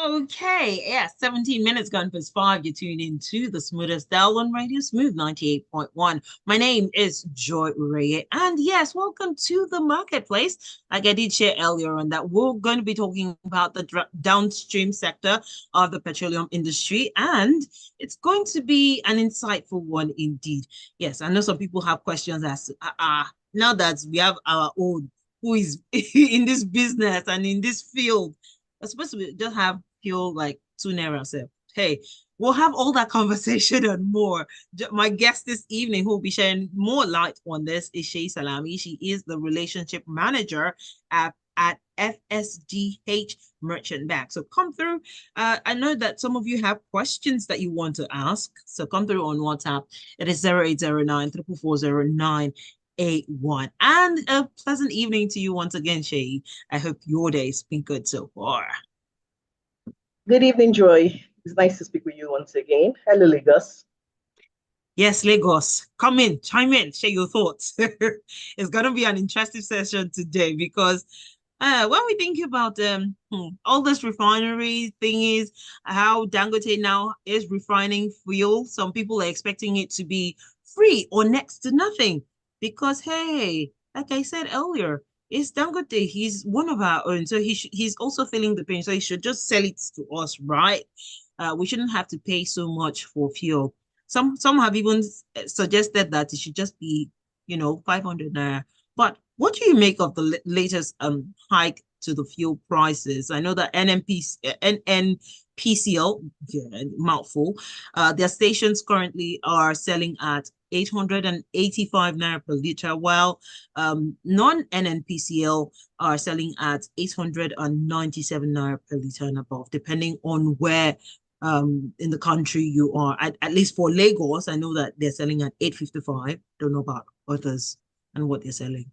Okay, yeah, 17 minutes gone past five. You're tuned into the smoothest dial on Radio Smooth 98.1. My name is Joy Uriye. And yes, welcome to the marketplace. Like I did share earlier on that we're going to be talking about the downstream sector of the petroleum industry. And it's going to be an insightful one indeed. Yes, I know some people have questions as now that we have our own who is in this business and in this field. We're supposed to just have feel like 2 naira self. Hey, we'll have all that conversation and more. My guest this evening who will be sharing more light on this is Shay Salami. She is the relationship manager at FSDH Merchant Bank. So come through. I know that some of you have questions that you want to ask. So come through on WhatsApp. It is 0809 4440981. And a pleasant evening to you once again, Shay. I hope your day's been good so far. Good evening, Joy. It's nice to speak with you once again. Hello, Lagos. Yes, Lagos. Come in, chime in, share your thoughts. It's going to be an interesting session today because when we think about all this refinery thing is how Dangote now is refining fuel. Some people are expecting it to be free or next to nothing because, hey, like I said earlier, it's Dangote. He's one of our own. So he's also feeling the pain. So he should just sell it to us, right? We shouldn't have to pay so much for fuel. Some have even suggested that it should just be, 500 naira. But what do you make of the latest hike to the fuel prices? I know that NNPCL, yeah, mouthful, their stations currently are selling at 885 naira per liter, while non-NNPCL are selling at 897 naira per liter and above, depending on where in the country you are. At least for Lagos, I know that they're selling at 855. Don't know about others and what they're selling.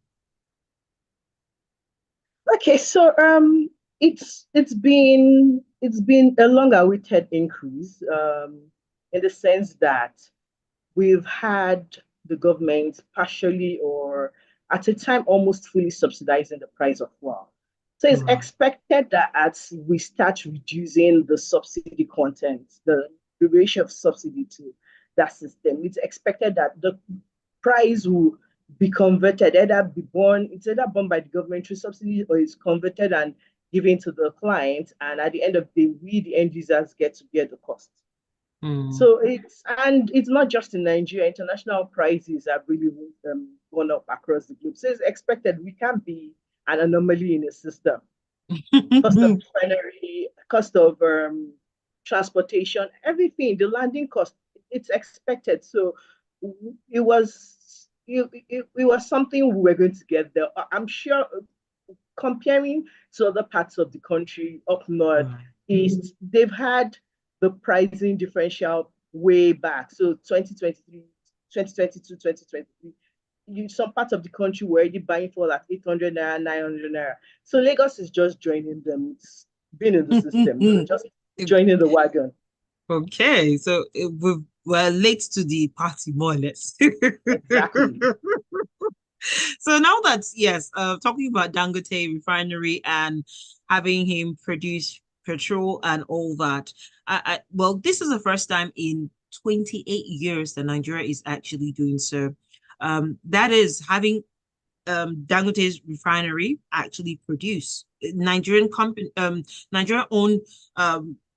Okay, so it's been a long awaited increase in the sense that we've had the government partially or at a time almost fully subsidizing the price of fuel. So it's Right. expected that as we start reducing the subsidy content, the ratio of subsidy to that system, it's expected that the price will be converted, it's either borne by the government through subsidy or it's converted and given to the client. And at the end of the day, we, the end users, get to bear the cost. Mm. So it's not just in Nigeria. International prices have really gone up across the globe. So it's expected we can't be an anomaly in the system. Cost of refinery, cost of transportation, everything, the landing cost, it's expected. So it was something we were going to get there. I'm sure comparing to other parts of the country, up north, Right. east, they've had the pricing differential way back. So 2023, 2022, 2023, some parts of the country were already buying for like 800 naira, 900 naira. So Lagos is just joining them. It's been in the system, just joining the wagon. Okay, so we're late to the party, more or less. Exactly. So now that's yes, talking about Dangote refinery and having him produce petrol and all that. Well, this is the first time in 28 years that Nigeria is actually doing so. That is having Dangote's refinery actually produce Nigerian company, Nigeria owned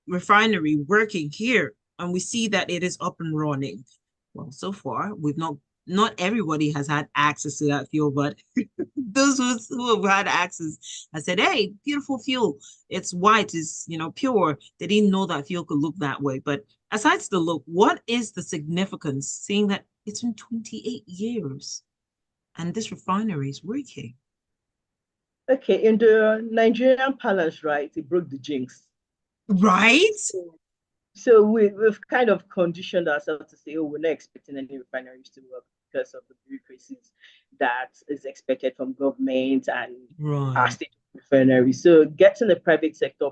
refinery working here, and we see that it is up and running. Well, so far we've not everybody has had access to that fuel, but those who have had access, I said, hey, beautiful fuel. It's white, it's pure. They didn't know that fuel could look that way. But aside the look, what is the significance seeing that it's been 28 years and this refinery is working? Okay, in the Nigerian palace, right, it broke the jinx. Right? So we've kind of conditioned ourselves to say, oh, we're not expecting any refineries to work because of the bureaucracies that is expected from government and our Right. state refinery. So getting a private sector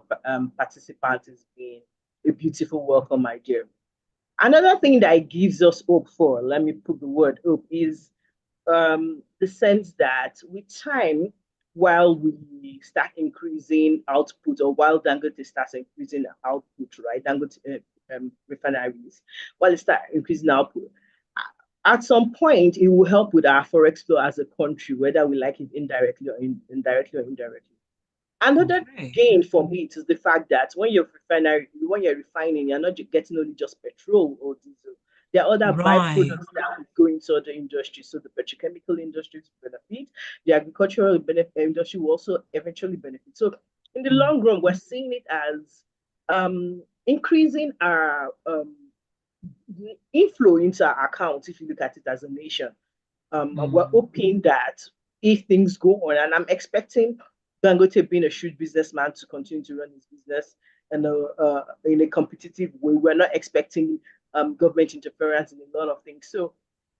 participant has been a beautiful welcome idea. Another thing that it gives us hope for, let me put the word hope, is the sense that with time, while we start increasing output, or while Dangote starts increasing output, right? Dangote refineries, while it start increasing output, at some point it will help with our forex flow as a country, whether we like it indirectly or indirectly or indirectly. Another Okay. gain from it is the fact that when you're refining, you're not getting only just petrol or diesel. There are other Right. byproducts that would go into other industries. So the petrochemical industries benefit, the agricultural industry will also eventually benefit. So in the Mm. long run, we're seeing it as increasing our inflow into our accounts, if you look at it as a nation. We're Mm. hoping that if things go on, and I'm expecting Dangote, being a shrewd businessman, to continue to run his business in a competitive way. We're not expecting government interference in a lot of things. So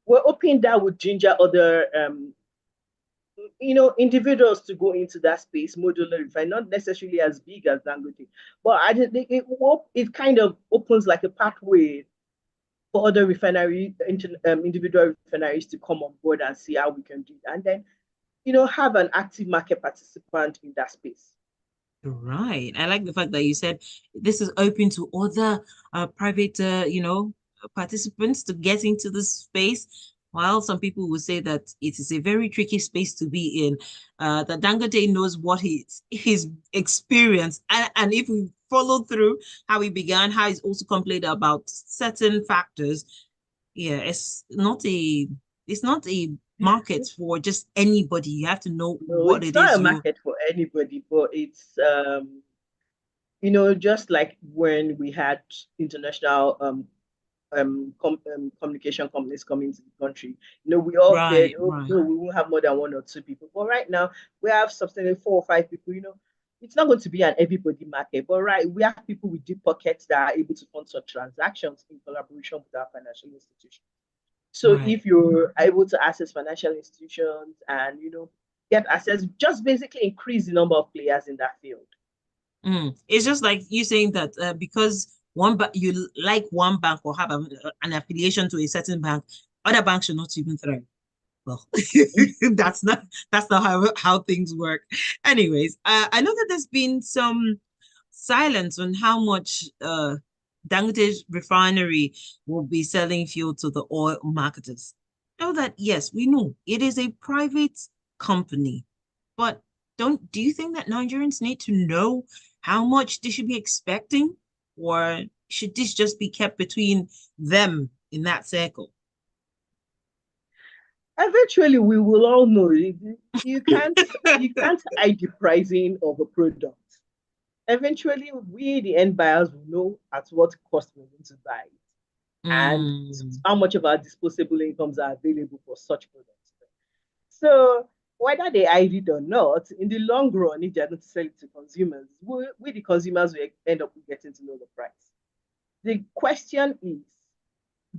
we're hoping that would ginger other individuals to go into that space, modular refine, not necessarily as big as Dangote, but I just think it kind of opens like a pathway for other individual refineries to come on board and see how we can do it. And then, have an active market participant in that space. Right. I like the fact that you said this is open to other private, participants to get into this space. While some people will say that it is a very tricky space to be in, that Dangote knows what his experience, and if we follow through how he began, how he's also complained about certain factors. Yeah, it's not a market for just anybody. You have to know No, what it's it not a is you. market for anybody, but it's just like when we had international communication companies coming to the country. We all feared, Right, oh right. no, we won't have more than one or two people. But right now, we have substantially 4 or 5 people. It's not going to be an everybody market, but right, we have people with deep pockets that are able to fund such transactions in collaboration with our financial institutions. So Right. if you're able to access financial institutions and get access, just basically increase the number of players in that field. It's just like you saying that because you like one bank or have an affiliation to a certain bank, other banks should not even thrive. Well, that's not how things work. Anyways, I know that there's been some silence on how much Dangote Refinery will be selling fuel to the oil marketers. Know that yes, we know it is a private company, but do you think that Nigerians need to know how much they should be expecting, or should this just be kept between them in that circle? Eventually, we will all know you can't hide the pricing of a product. Eventually, we, the end buyers, will know at what cost we're going to buy it and Mm, how much of our disposable incomes are available for such products. So, whether they hide it or not, in the long run, if they're going to sell it to consumers, we the consumers, will end up getting to know the price. The question is,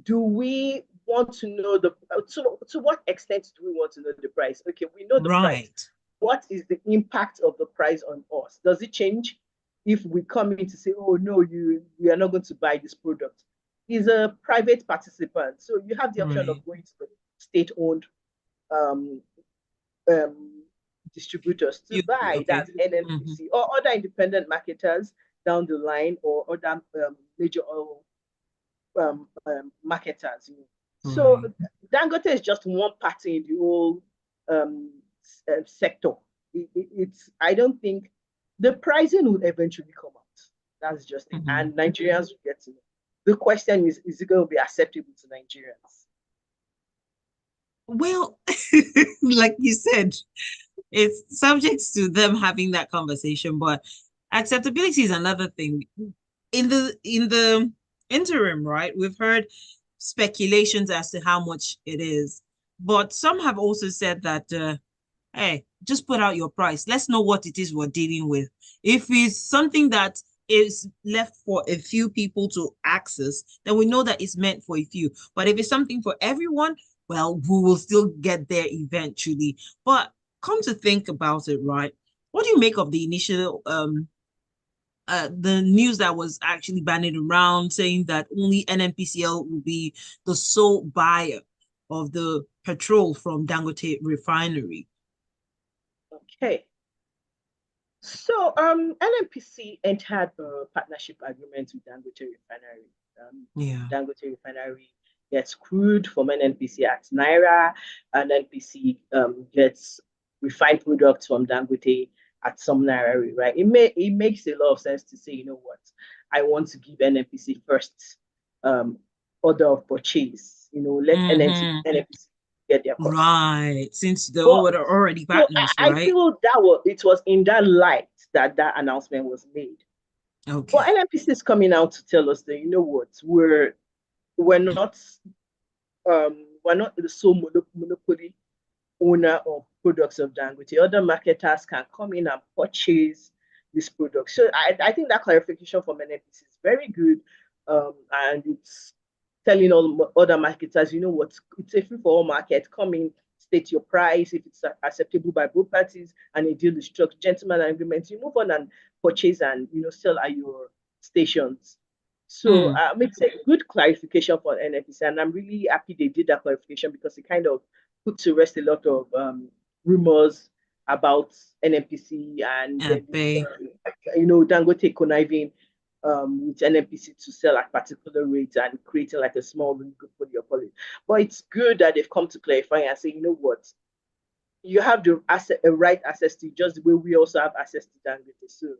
do we want to know to what extent do we want to know the price? Okay, we know the price. right. What is the impact of the price on us? Does it change if we come in to say, oh no, we are not going to buy this product? Is a private participant, so you have the option Right. of going to the state-owned um, um, distributors to buy, Okay. that's Hmm. NNPC or other independent marketers down the line, or other major oil marketers. So Right. Dangote is just one party in the whole um, sector. It's I don't think the pricing will eventually come out. That's just it, Hmm. and Nigerians will get to know. The question is it going to be acceptable to Nigerians? Well, like you said, it's subject to them having that conversation, but acceptability is another thing. In the interim, right? We've heard speculations as to how much it is, but some have also said that hey, just put out your price. Let's know what it is we're dealing with. If it's something that is left for a few people to access, then we know that it's meant for a few. But if it's something for everyone, well, we will still get there eventually. But come to think about it, right? What do you make of the initial the news that was actually banning around saying that only NNPCL will be the sole buyer of the petrol from Dangote Refinery? Okay. So, NNPC entered a partnership agreement with Dangote Refinery. Yeah. Dangote Refinery gets crude from NNPC at Naira, and NPC gets refined products from Dangote at some Naira rate, right? It makes a lot of sense to say, you know what, I want to give NNPC first um, order of purchase. You know, let NNPC get their cut. Right. Since they But were already so partners, I right? feel it was in that light that that announcement was made. But Okay. NNPC is coming out to tell us that, you know what, we're not the sole monopoly owner of products of Dangote. Other marketers can come in and purchase this product. So I think that clarification from NNPC is very good. And it's telling all other marketers, you know what, it's a free for all market. Come in, state your price if it's acceptable by both parties, and a deal is struck. Gentleman agreement. You move on and purchase and sell at your stations. So Mm. it's a good clarification for NFPC, and I'm really happy they did that clarification because it kind of put to rest a lot of rumors about NNPC and Pay. Dangote conniving with NNPC to sell at particular rates and creating like a small monopoly of it. But it's good that they've come to clarify and say, you know what, you have the right access to just the way we also have access to Dangote. So,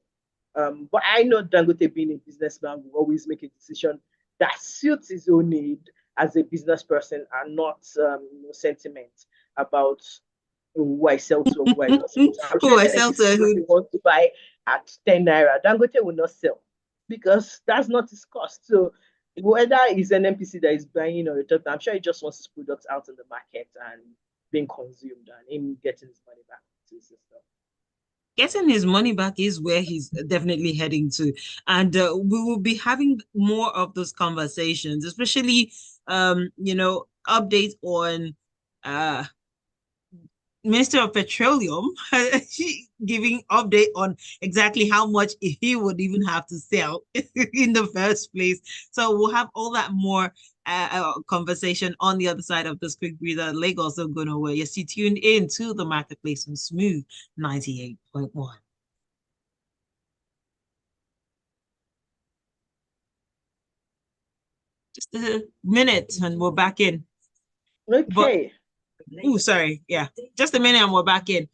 but I know Dangote being a businessman will always make a decision that suits his own need as a business person and not sentiment about who I sell to or who I don't sell to. I'm sure Who I if sell NNPC to who? wants to buy at 10 naira, Dangote will not sell because that's not his cost. So whether it's an NPC that is buying or a doctor, I'm sure he just wants his products out in the market and being consumed and him getting his money back to his system. Getting his money back is where he's definitely heading to. And we will be having more of those conversations, especially, updates on uh, Minister of Petroleum giving update on exactly how much he would even have to sell in the first place. So we'll have all that more conversation on the other side of this quick breather. Lagos don't go nowhere. Yes, you tuned in to the marketplace on Smooth 98.1. Just a minute and we're back in. But Okay. oh, sorry, yeah, just a minute and we're back in.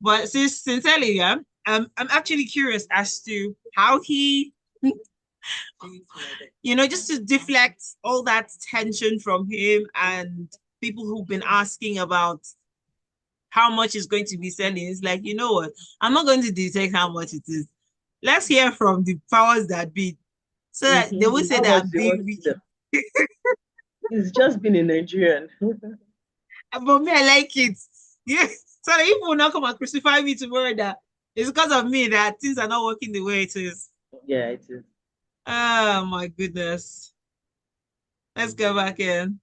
But since earlier, I'm actually curious as to how he, just to deflect all that tension from him and people who've been asking about how much is going to be selling. It's like, you know what? I'm not going to detect how much it is. Let's hear from the powers that be, so that they will say How that much I'm they being want to weak. sell? It's just been a Nigerian. But me, I like it. Yeah. So that people will not come and crucify me tomorrow that it's because of me that things are not working the way it is. Yeah, it is. Oh my goodness. Let's go back in.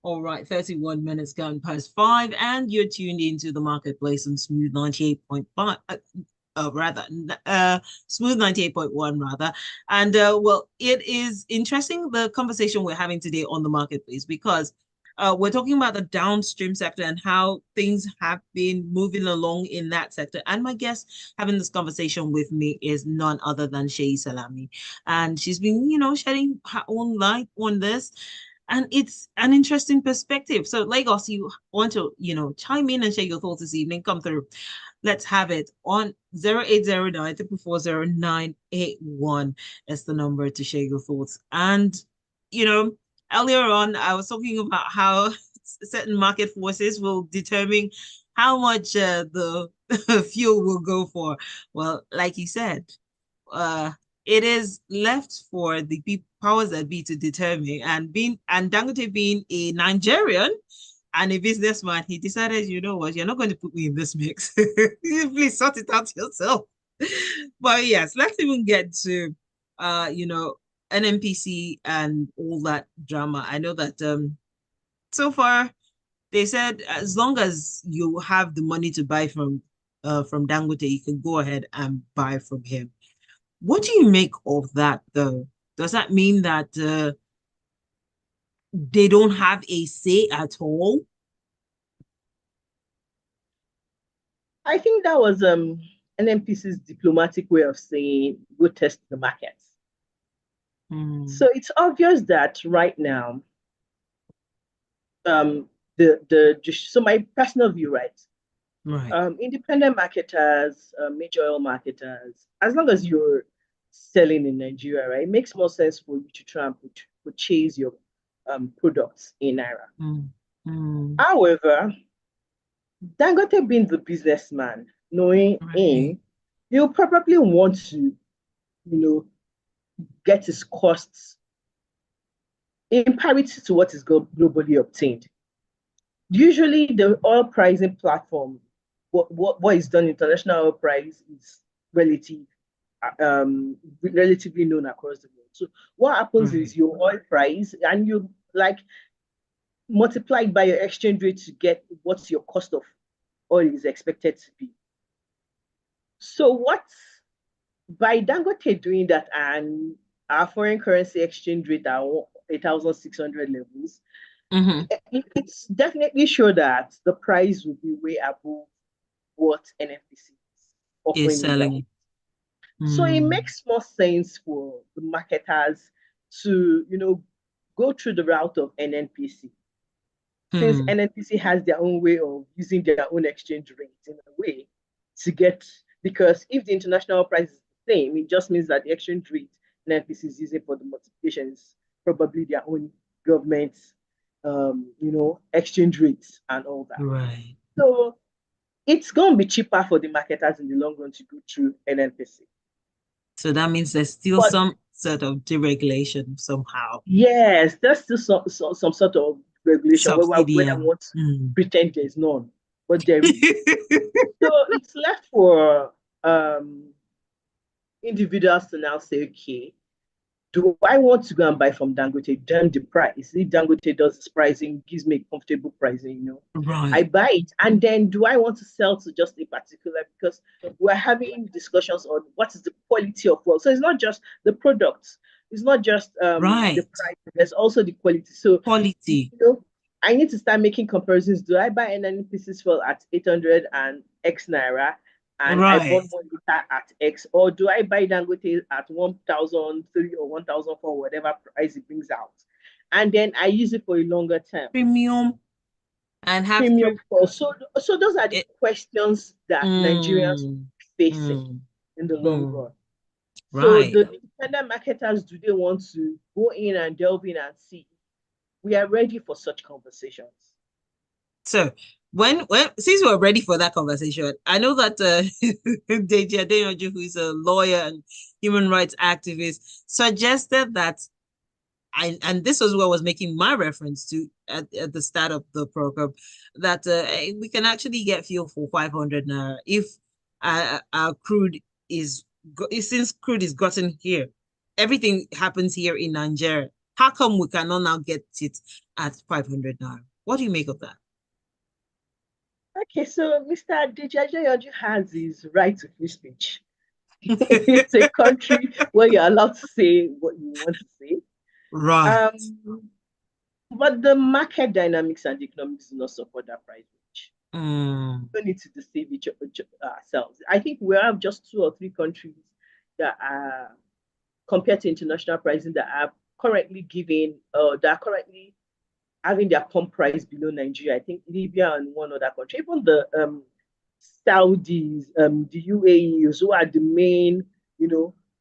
All right, 31 minutes gone past 5, and you're tuned into the marketplace on Smooth 98.5. Rather, Smooth 98.1, rather. And well, it is interesting the conversation we're having today on the marketplace because we're talking about the downstream sector and how things have been moving along in that sector. And my guest having this conversation with me is none other than Shay Salami. And she's been, shedding her own light on this. And it's an interesting perspective. So, Lagos, you want to, chime in and share your thoughts this evening? Come through. Let's have it on 0809 981 is the number to share your thoughts. And, you know, earlier on, I was talking about how certain market forces will determine how much the fuel will go for. Well, like you said, uh, it is left for the powers that be to determine. And Dangote being a Nigerian and a businessman, he decided, you know what, you're not going to put me in this mix. Please sort it out yourself. But yes, let's even get to NMPC and all that drama. I know that so far they said as long as you have the money to buy from Dangote, you can go ahead and buy from him. What do you make of that, though? Does that mean that they don't have a say at all? I think that was NNPC's diplomatic way of saying go test the markets. Mm, So it's obvious that right now, so my personal view, right? right. Independent marketers, major oil marketers, as long as you're selling in Nigeria, right, it makes more sense for you to try and purchase your products in Naira. Mm, mm, However, Dangote being the businessman, knowing right. him, he'll probably want to, know, get his costs in parity to what is globally obtained. Usually, the oil pricing platform, what is done international oil price is relative, relatively known across the world. So what happens Right. is your oil price, and you like multiply by your exchange rate to get what your cost of oil is expected to be. So what by Dangote doing that and our foreign currency exchange rate at 8,600 levels, Mm-hmm. it's definitely sure that the price will be way above what NFPC is Is offering in their. selling. So it Mm, makes more sense for the marketers to, go through the route of NNPC, since mm, NNPC has their own way of using their own exchange rate in a way to get, because if the international price is the same, it just means that the exchange rate NNPC is using for the multiplication is probably their own government, exchange rates and all that. right. So it's going to be cheaper for the marketers in the long run to go through NNPC. So that means there's still But some sort of deregulation somehow. yes, there's still some sort of regulation where I Subsidium. want to pretend there's none, but there is. Mm. So it's left for individuals to now say, okay, do I want to go and buy from Dangote? Damn the price. If Dangote does this pricing, gives me a comfortable pricing, I Right. buy it. And then do I want to sell to just a particular? Because we're having discussions on what is the quality of oil. So it's not just the products. It's not just the Right. price. There's also the quality. So Quality. I need to start making comparisons. Do I buy any pieces for at 800 and X Naira and I bought Right. 1 liter at X, or do I buy Dangote at 1,003 or 1,004, whatever price it brings out? And then I use it for a longer term. Premium and have Premium cost. So those are the it. questions that Nigerians Mm, are facing mm, in the long mm. run. So Right. the independent marketers, do they want to go in and delve in and see? We are ready for such conversations. So when since we're ready for that conversation, I know that Deji Adeyanju, who is a lawyer and human rights activist, suggested that and this was what I was making my reference to at the start of the program, that we can actually get fuel for 500 naira if our crude is since crude is gotten here, everything happens here in Nigeria. How come we cannot now get it at 500 naira? What do you make of that? Okay, so Mr. Adejayo has his right to free speech. It's a country where you're allowed to say what you want to say. Right. Um, but the market dynamics and the economics do not support that price range. Mm, We don't need to deceive ourselves. I think we have just 2 or 3 countries that are, compared to international pricing, that are currently giving, that are currently having their pump price below Nigeria. I think Libya and one other country, even the Saudis, the UAEs, who are the main,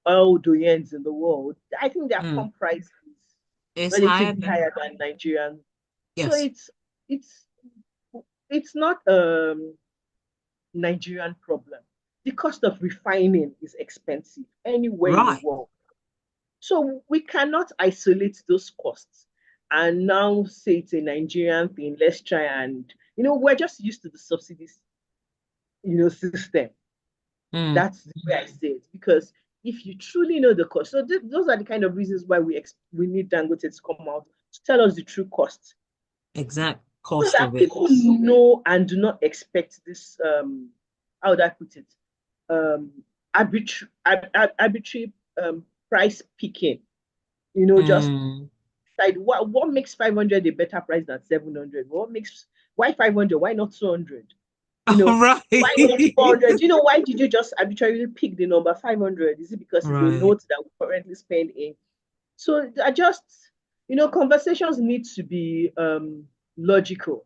oil doyens in the world. I think their mm. pump price is It's higher relatively than higher than Nigerian. So yes. it's it's not Nigerian problem. The cost of refining is expensive anywhere in the Right. world. So we cannot isolate those costs and now say it's a Nigerian thing. Let's try and, we're just used to the subsidies, system. Mm, That's the way I say it. Because if you truly know the cost, so those are the kind of reasons why we need Dangote to come out to tell us the true cost, exact so cost that of it. people know and do not expect this. How would I put it? Um, arbitrary price picking. Just Mm. like what makes 500 a better price than 700? Why 500? Why not 200? Right. Why not 400? Why did you just arbitrarily pick the number 500? Is it because it's a Right. note that we currently spend in? So conversations need to be logical.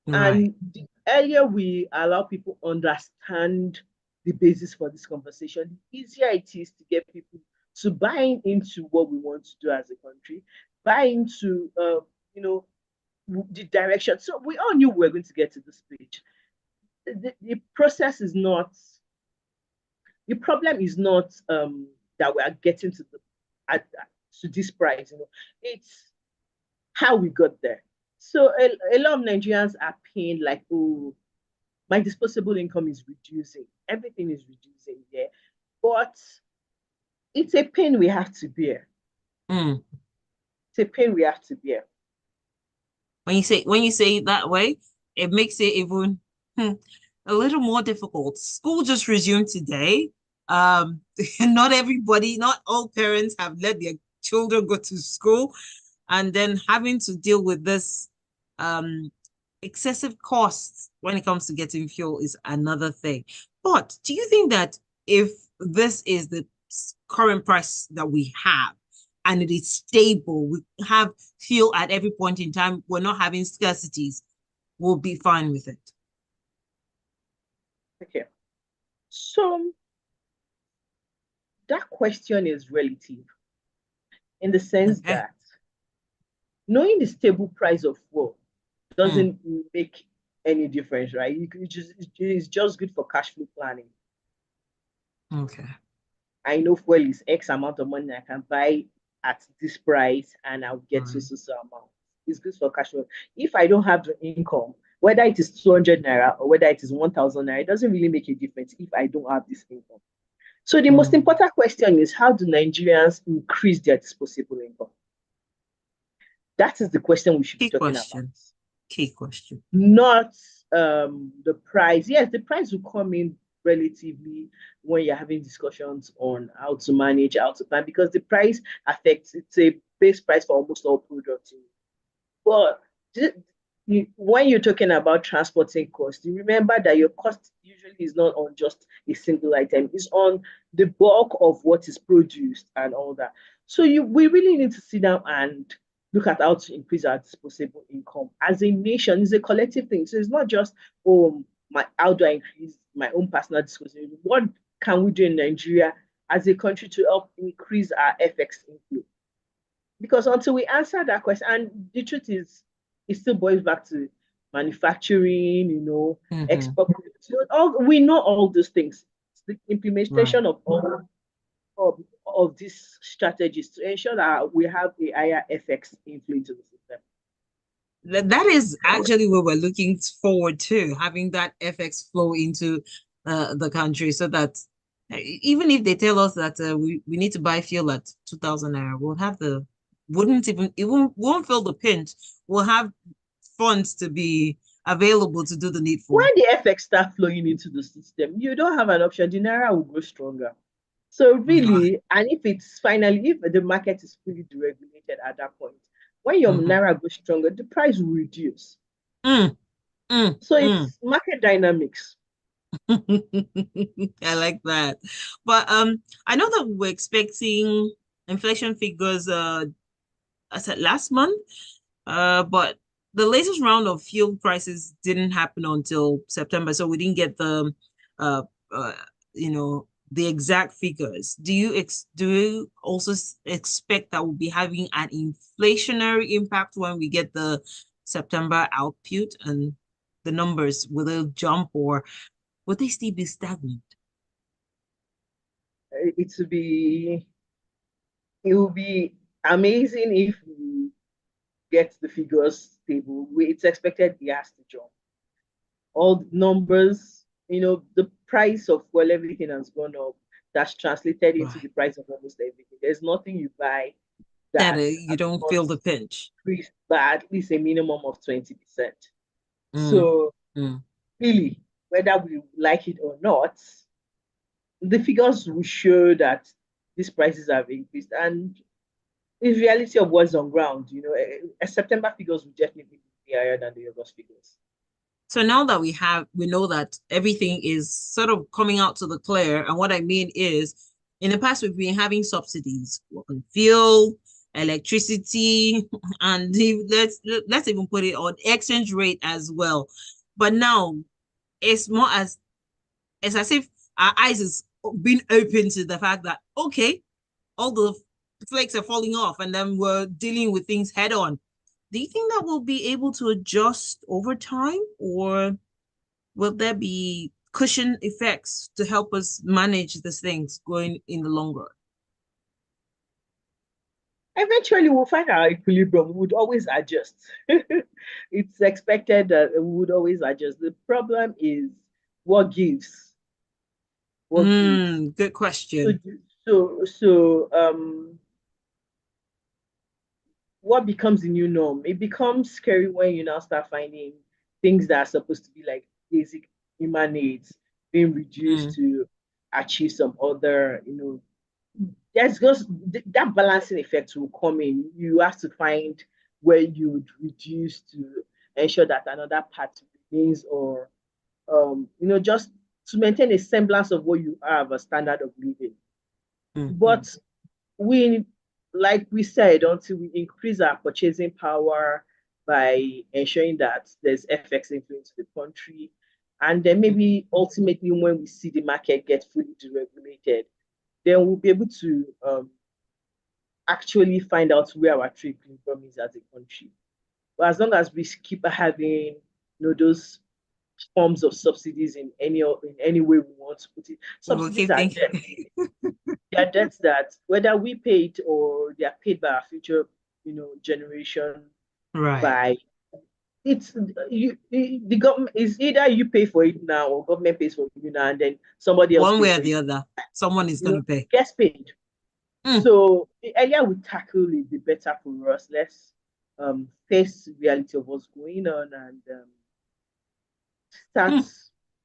Right. And the earlier we allow people understand the basis for this conversation, the easier it is to get people to buy into what we want to do as a country, buy into the direction. So we all knew we were going to get to this stage. The process is not the problem is not that we are getting to this price. It's how we got there. So a lot of Nigerians are paying like, oh, my disposable income is reducing. Everything is reducing, yeah. But it's a pain we have to bear. Mm. It's a pain we have to bear. When you say it that way, it makes it even a little more difficult. School just resumed today. Not everybody, not all parents have let their children go to school, and then having to deal with this um excessive costs when it comes to getting fuel is another thing. But do you think that if this is the current price that we have and it is stable, we have fuel at every point in time, we're not having scarcities, we'll be fine with it? Okay. So that question is relative in the sense Okay. that knowing the stable price of fuel Mm, doesn't make any difference, right? It's just good for cash flow planning. okay. I know fuel is X amount of money I can buy at this price and I'll get Right. so amount. It's good for cash flow. If I don't have the income, whether it is 200 naira or whether it is 1,000 naira, it doesn't really make a difference if I don't have this income. So the most Mm. important question is, how do Nigerians increase their disposable income? That is the question we should be Key talking about. question. Key question. Not the price. Yes, the price will come in relatively when you're having discussions on how to manage, how to plan, because the price affects, it's a base price for almost all products. But when you're talking about transporting costs, you remember that your cost usually is not on just a single item, it's on the bulk of what is produced and all that. So we really need to sit down and look at how to increase our disposable income. As a nation, it's a collective thing. So it's not just, oh, how do I increase my own personal disposable income? What can we do in Nigeria as a country to help increase our FX inflow? Because until we answer that question, and the truth is, it still boils back to manufacturing, Mm-hmm. export. We know all those things. It's the Right. implementation of all of these strategies to ensure that we have a higher FX inflow into the system. That is actually what we're looking forward to, having that FX flow into the country so that even if they tell us that we need to buy fuel at 2000 naira, we'll have the wouldn't even it won't feel the pinch. We'll have funds to be available to do the When needful. the FX start flowing into the system, you don't have an option. The naira will grow stronger. So Right. really, and if the market is fully deregulated at that point, when your Mm-hmm. naira goes stronger, the price will reduce. Mm, mm, So mm. it's market dynamics. I like that. But I know that we're expecting inflation figures I said last month. But the latest round of fuel prices didn't happen until September, so we didn't get uh, uh the exact figures. Do you also expect that we'll be having an inflationary impact when we get the September output and the numbers? Will they jump or will they still be stagnant? It will be it will be amazing if we get the figures stable. It's expected it has to jump. All the numbers, the price of everything has gone up. That's translated into the Right. price of almost everything. There's nothing you buy That that you has don't not feel the pinch. increased by at least a minimum of 20%. Mm, So mm. really, whether we like it or not, the figures will show that these prices have increased, and in reality of what's on ground, September figures will definitely be higher than the August figures. So now that we know that everything is sort of coming out to the clear. And what I mean is, in the past, we've been having subsidies on fuel, electricity, and let's even put it on exchange rate as well. But now it's more as if our eyes is being open to the fact that, okay, all the flakes are falling off and then we're dealing with things head on. Do you think that we'll be able to adjust over time, or will there be cushion effects to help us manage these things going in the long run? Eventually, we'll find our equilibrium. We would always adjust. It's expected that we would always adjust. The problem is what gives. What gives. Good So, question. so, what becomes the new norm? It becomes scary when you now start finding things that are supposed to be like basic human needs being reduced Mm, to achieve some other, there's just that balancing effect will come in. You have to find where you would reduce to ensure that another part remains, or just to maintain a semblance of what you have a standard of living. mhm. But we, like we said, until we increase our purchasing power by ensuring that there's FX influence to the country, and then maybe ultimately when we see the market get fully deregulated, then we'll be able to actually find out where our trade equilibrium is as a country. But as long as we keep having, those forms of subsidies in any way we want to put it, We will subsidies keep are thinking. debt. They are debts that whether we pay it or they are paid by our future, generation Right. by it's the government is either you pay for it now or government pays for you now and then somebody else One pays way or for it. the other, someone is going to pay. Gets paid. Mm, So the earlier we tackle it, the better for us. Let's face the reality of what's going on and start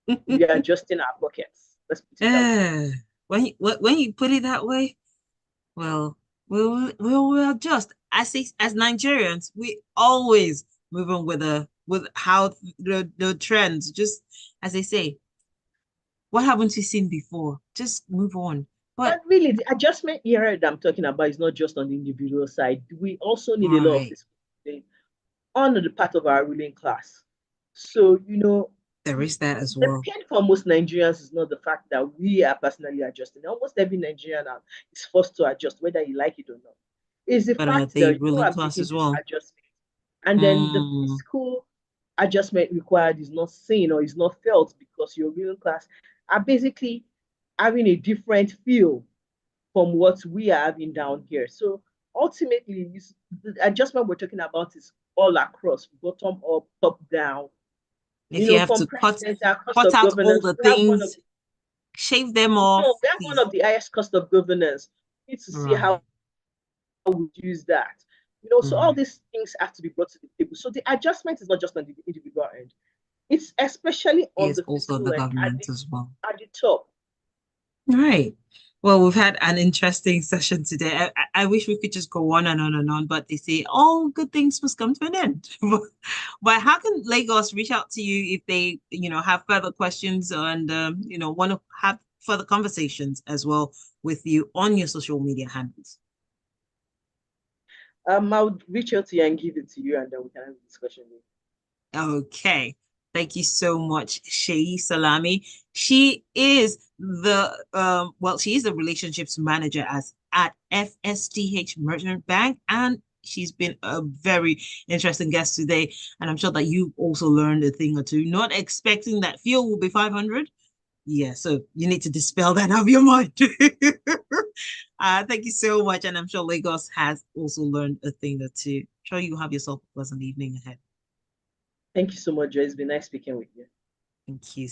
mm. readjusting our pockets. Let's put it that way. Eh, when you put it that way, well, we'll adjust. As Nigerians, we always move on with how the trends. Just as they say, what haven't you seen before? Just move on. But But really, the adjustment era that I'm talking about is not just on the individual side. We also need a lot of right, this on the part of our ruling class. So, there is that as the well. pain for most Nigerians is not the fact that we are personally adjusting. Almost every Nigerian now is forced to adjust, whether you like it or not. It's the But are fact they that you ruling are class making as this well? adjustment, and then the Mm, fiscal adjustment required is not seen or is not felt because your ruling class are basically having a different feel from what we are having down here. So ultimately, the adjustment we're talking about is all across, bottom up, top down. if you have From to presidential cost cut of out all governance, the things, shave them off, we have one please. of the highest cost of governance. We need to see how Right. we use that. So all Right. these things have to be brought to the table. So the adjustment is not just on the individual end; it's especially on Is the also fiscal the end government as well. at the top. Right. Well, we've had an interesting session today. I wish we could just go on and on and on, but they say all good things must come to an end. But how can Lagos reach out to you if they, have further questions and, want to have further conversations as well with you on your social media handles? I would reach out to you and give it to you, and then we can have a discussion. Okay. Thank you so much, Shei Salami. She is she is the relationships manager at FSTH Merchant Bank, and she's been a very interesting guest today. And I'm sure that you also learned a thing or two, not expecting that fuel will be 500. Yeah, so you need to dispel that out of your mind. Thank you so much. And I'm sure Lagos has also learned a thing or two. Sure you have yourself a pleasant evening ahead. Thank you so much, Joy. It's been nice speaking with you. Thank you.